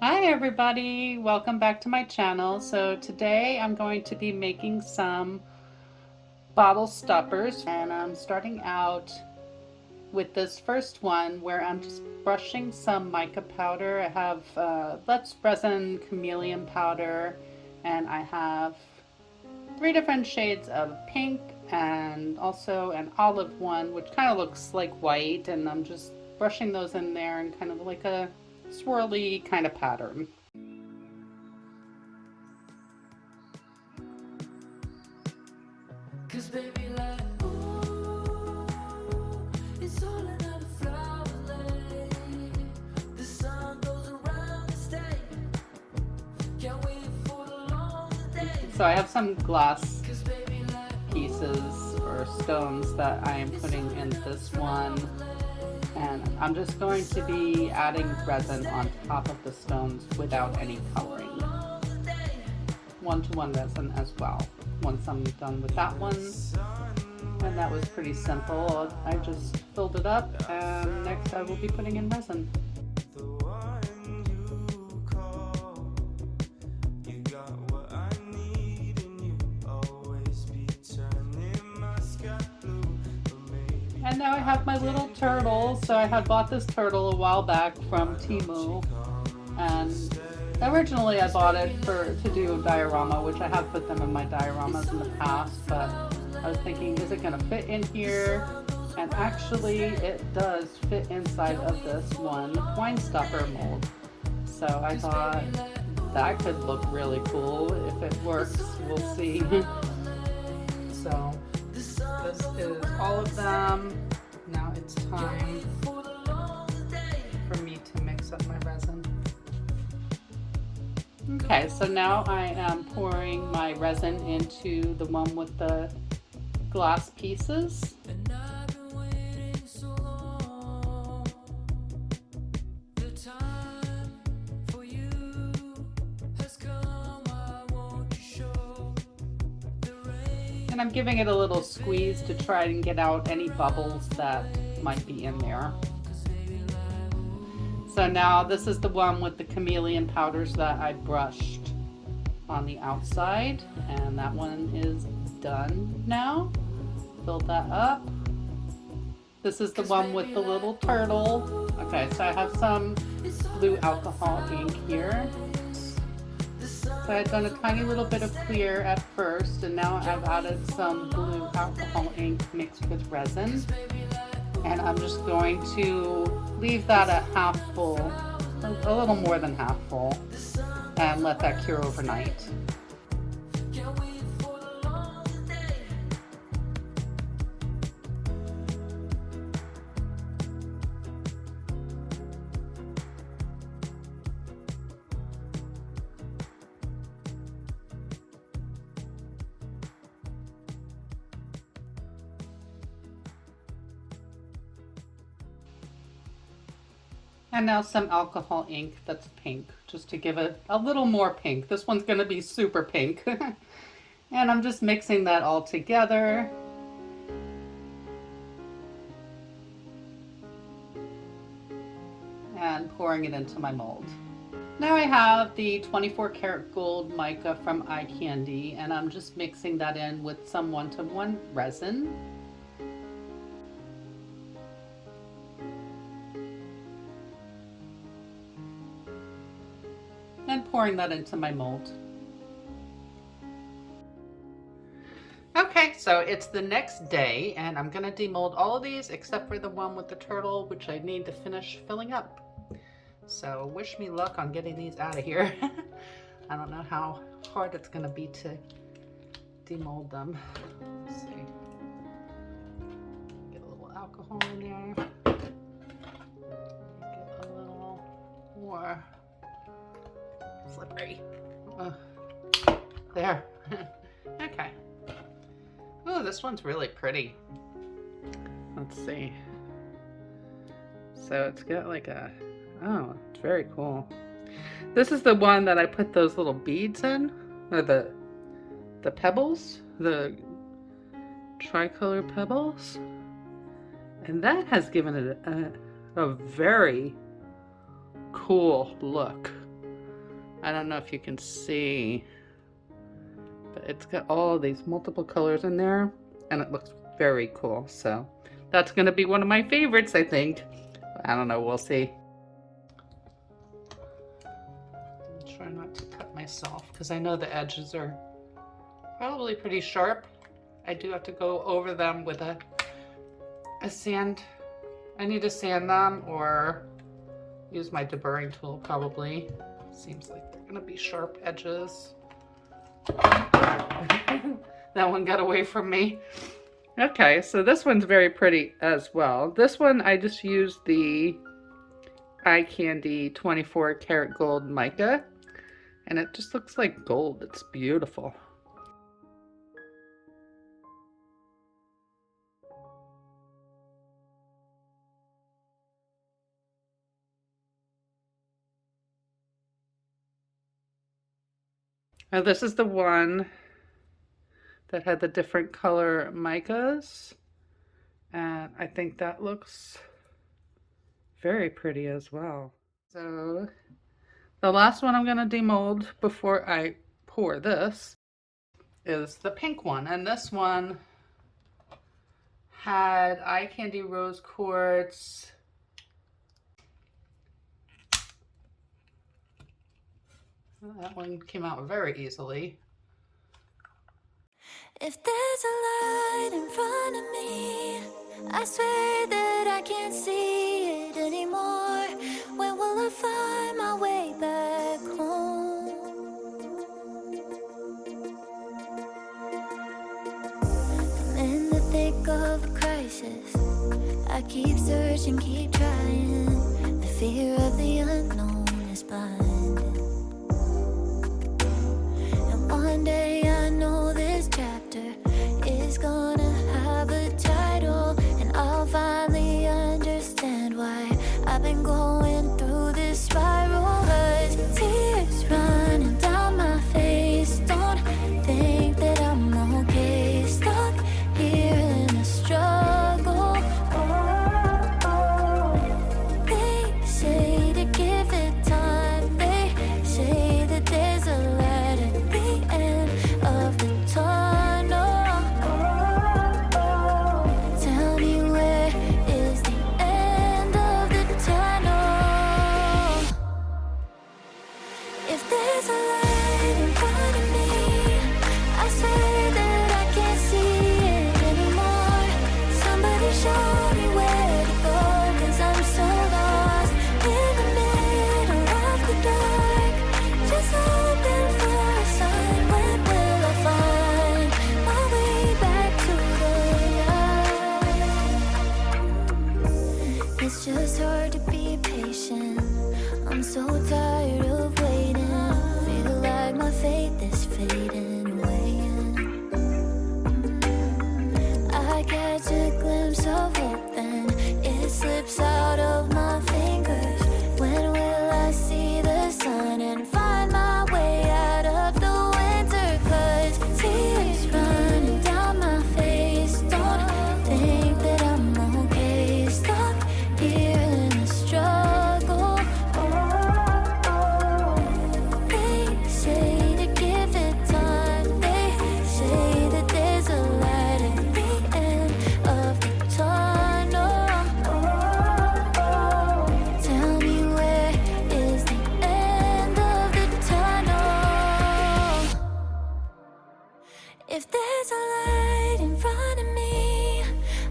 Hi everybody, welcome back to my channel. So today I'm going to be making some bottle stoppers, and I'm starting out with this first one where I'm just brushing some mica powder. I have Let's Resin Chameleon powder, and I have three different shades of pink and also an olive one which kind of looks like white, and I'm just brushing those in there in kind of like a swirly kind of pattern. So I have some glass pieces or stones that I am putting in this one, and I'm just going to be adding resin on top of the stones without any coloring. 1-to-1 resin as well. Once I'm done with that one, and that was pretty simple, I just filled it up, and next I will be putting in resin. And now I have my little turtle. So I had bought this turtle a while back from Temu, and originally I bought it to do a diorama, which I have put them in my dioramas in the past, but I was thinking, is it going to fit in here? And actually it does fit inside of this one wine stopper mold. So I thought that could look really cool. If it works, we'll see. So this is all of them. Now it's time for me to mix up my resin. Okay, so now I am pouring my resin into the one with the glass pieces. And I'm giving it a little squeeze to try and get out any bubbles that might be in there. So now this is the one with the chameleon powders that I brushed on the outside, and that one is done now. Fill that up. This is the one with the little turtle. Okay, so I have some blue alcohol ink here. So I had done a tiny little bit of clear at first, and now I've added some blue alcohol ink mixed with resin. And I'm just going to leave that at half full, a little more than half full, and let that cure overnight. And now some alcohol ink that's pink, just to give it a little more pink. This one's going to be super pink. And I'm just mixing that all together. And pouring it into my mold. Now I have the 24 karat gold mica from Eye Candy, and I'm just mixing that in with some 1-to-1 resin. And pouring that into my mold. Okay, so it's the next day, and I'm gonna demold all of these except for the one with the turtle, which I need to finish filling up. So wish me luck on getting these out of here. I don't know how hard it's gonna be to demold them. Let's see. Get a little alcohol in there. Get a little more slippery. There. Okay. Oh, this one's really pretty. Let's see. So it's got like a, oh, it's very cool. This is the one that I put those little beads in, or the pebbles, the tricolor pebbles, and that has given it a very cool look. I don't know if you can see, but it's got all these multiple colors in there and it looks very cool. So that's gonna be one of my favorites, I think. I don't know, we'll see. I'll try not to cut myself because I know the edges are probably pretty sharp. I do have to go over them with a sand. I need to sand them or use my deburring tool probably. Seems like they're gonna be sharp edges. That one got away from me. Okay, so this one's very pretty as well. This one I just used the Eye Candy 24 karat gold mica and it just looks like gold. It's beautiful. Now this is the one that had the different color micas, and I think that looks very pretty as well. So the last one I'm going to demold before I pour this is the pink one, and this one had Eye Candy Rose Quartz. That one came out very easily. If there's a light in front of me, I swear that I can't see it anymore. When will I find my way back home? I'm in the thick of a crisis. I keep searching, keep trying. The fear of the unknown is blinding. And one day I know this chapter is gonna have a title, and I'll finally understand why I've been going through this spiral. 'Cause tears running down my face, don't think that I'm okay. Stuck here in a struggle. They say to give it time. They say that there's a light at the end of the tunnel. Tell me, where is the end of the tunnel? If there's a light in front of me, I swear that I can't see it anymore. Somebody show me where to go, 'cause I'm so lost in the middle of the dark. Just hoping for a sign. When will I find my way back to the light? It's just hard to be patient. I'm so tired of waiting. Feel like my faith is fading away. I catch a glimpse of hope, then it slips out of my fingers. When will I see the sun and find my way out of the winter? 'Cause tears running down my face, don't think that I'm okay. Stuck here in a struggle. They say to give it time. They say that there's a light at the end of the tunnel. Tell me, where is the end of the tunnel? If there's a light in front of me,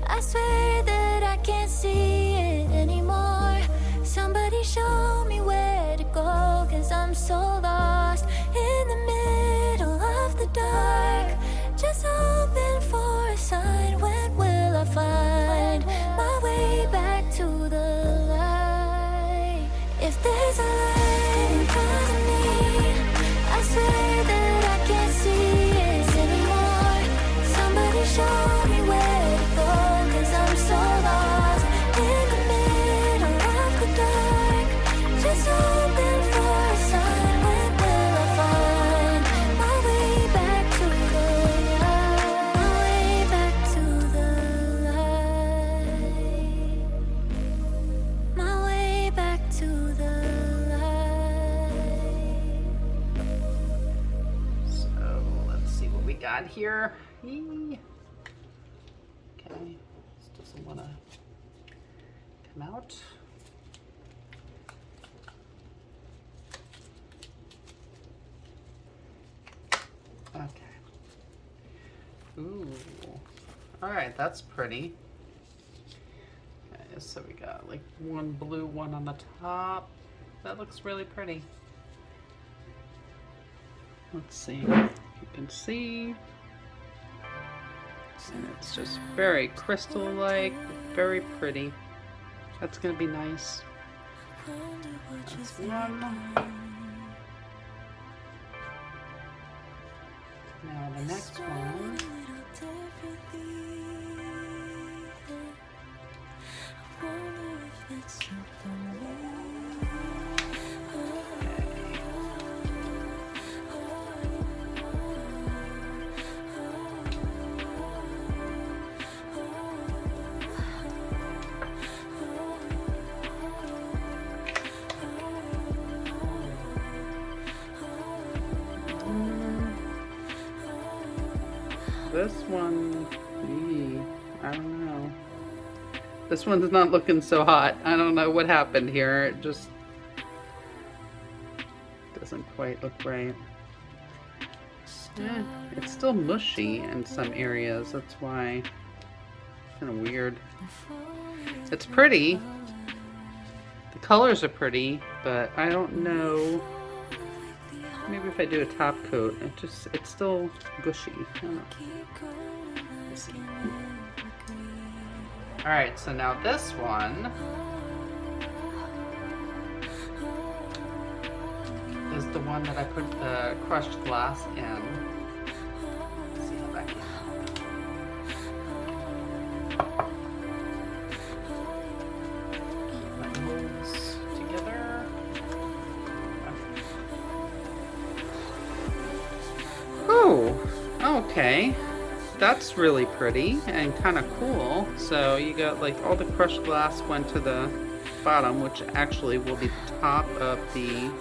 I swear that I can't see it anymore. Somebody show me where to go, 'cause I'm so lost in the middle of the dark. Just hoping for a sign. When will I find my way back to the light? If there's a light in front of me, I swear that I can't see it anymore. Somebody show me where to go, 'cause I'm so lost in the middle of the dark. Just hoping for a sign. When will I find my way back to the light? My way back to the light. got here? Eee. Okay, this doesn't want to come out. Okay. Ooh. All right, that's pretty. Okay, so we got like one blue one on the top. That looks really pretty. Let's see if you can see. And it's just very crystal-like, very pretty. That's gonna be nice. That's one. Now the next one. This one, I don't know. This one's not looking so hot. I don't know what happened here. It just doesn't quite look right. Yeah, it's still mushy in some areas. That's why it's kind of weird. It's pretty. The colors are pretty, but I don't know. Maybe if I do a top coat, it's still gushy. I don't know. We'll see. Alright, so now this one is the one that I put the crushed glass in. Let's see how that came out. Keep my molds together. Oh, okay. That's really pretty and kind of cool. So you got like all the crushed glass went to the bottom, which actually will be the top of the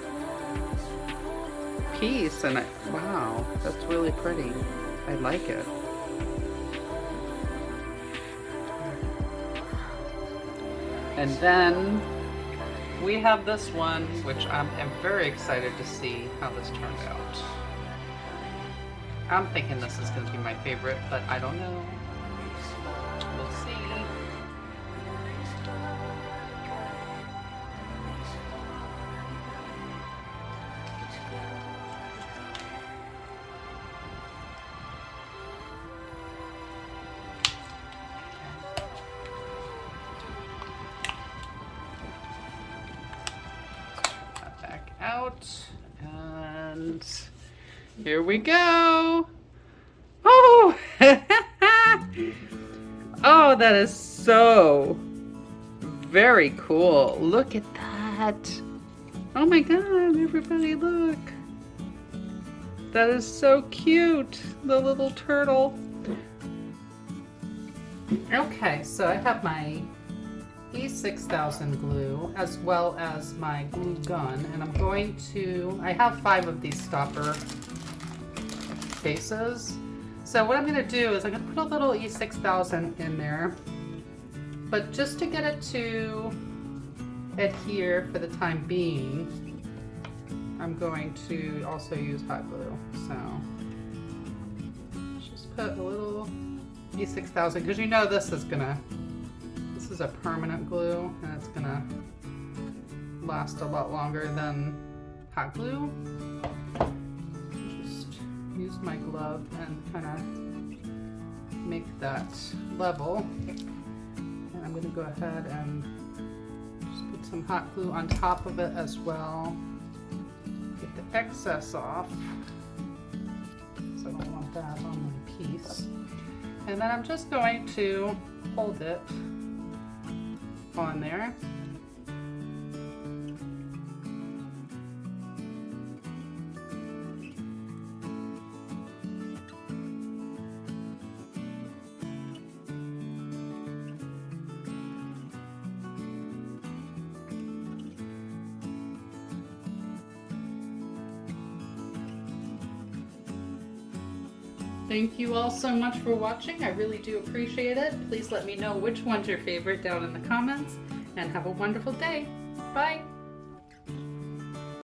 piece. And wow, that's really pretty. I like it. And then we have this one, which I'm very excited to see how this turns out. I'm thinking this is going to be my favorite, but I don't know. We'll see. That back out, and here we go. Oh, oh, that is so very cool. Look at that. Oh my God, everybody look. That is so cute, the little turtle. Okay, so I have my E6000 glue as well as my glue gun, and I'm going to, I have 5 of these stopper bases. So what I'm going to do is I'm going to put a little E6000 in there, but just to get it to adhere for the time being, I'm going to also use hot glue. So just put a little E6000, because you know this is a permanent glue and it's gonna last a lot longer than hot glue. Just use my glove and kind of make that level. And I'm gonna go ahead and just put some hot glue on top of it as well. Get the excess off, so I don't want that on my piece. And then I'm just going to hold it on there. Thank you all so much for watching. I really do appreciate it. Please let me know which one's your favorite down in the comments, and have a wonderful day. Bye!